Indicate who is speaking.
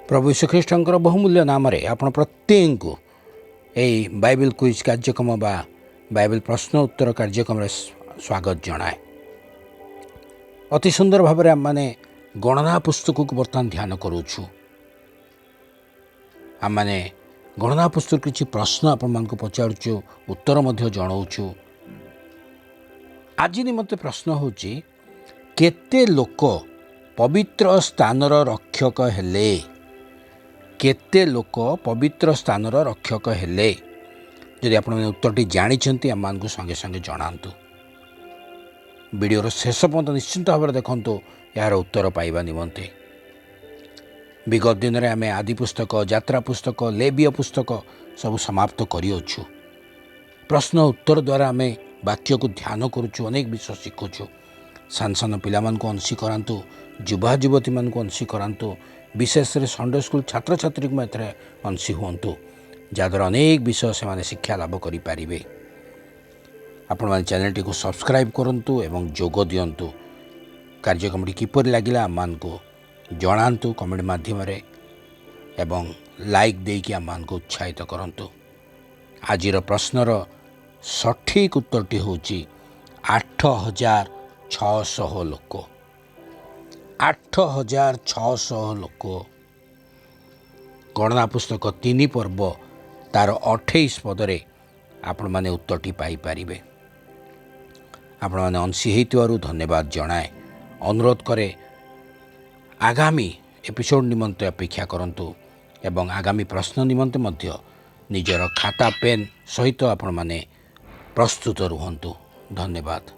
Speaker 1: प्रभु श्रीकृष्ण बहुमूल्य नाम आपण प्रत्येक को यही बाइबल क्विज कार्यक्रम बा बाइबल प्रश्न उत्तर कार्यक्रम स्वागत जनाए। अति सुंदर भाव में आम मैंने गणना पुस्तक को बर्तमान ध्यान करूँ। आम मैंने गणना पुस्तक किसी प्रश्न आपण मान पचारूँ, उत्तर जनाऊँ। आज निमंते प्रश्न होची केते लोक पवित्र स्थानर रक्षक हेले। केते लोक पवित्र स्थानर रक्षक हेले। जदि आपण उत्तरटी जानी आम मान संगे संगे जनातु। वीडियोर शेष पर्यंत निश्चिंत भाव में देखु यार उत्तर पाइबा निमंते। विगत दिन में आम आदि पुस्तक, यात्रा पुस्तक, लेबीय पुस्तक सब समाप्त करिअछु। प्रश्न उत्तर द्वारा आम वाक्य को ध्यान करुचु, अनेक विषय शिखुचु। सान सान पिला को अंशी करातु, युवा युवती मान को अंशी करातु, विशेष संडे स्कूल छात्र छात्री को अंशी हूँ, जहाद्वारा अनेक विषय से शिक्षा लाभ करें। आपण मैंने चैनल को सब्सक्राइब करूँ एवं जोग दिंतु। कार्यक्रम किपर लगे आम को जनातु कमेंट माध्यम एवं लाइक देकी आम को उत्साहित करूँ। आज प्रश्नर सठिक उत्तरटी हूँ 8600 लोक। 8600 लोक। गणना पुस्तक 3 पर्व तार 28 पदरे आपण माने उत्तरटी पाई पारिबे। आपण माने अंशी हेतुवारु धन्यवाद जनाए। अनुरोध करे आगामी एपिसोड निमंते अपेक्षा करंतु एवं आगामी प्रश्न निमंते मध्य निजर खाता पेन सहित आपण माने प्रस्तुत रुहंतु। धन्यवाद।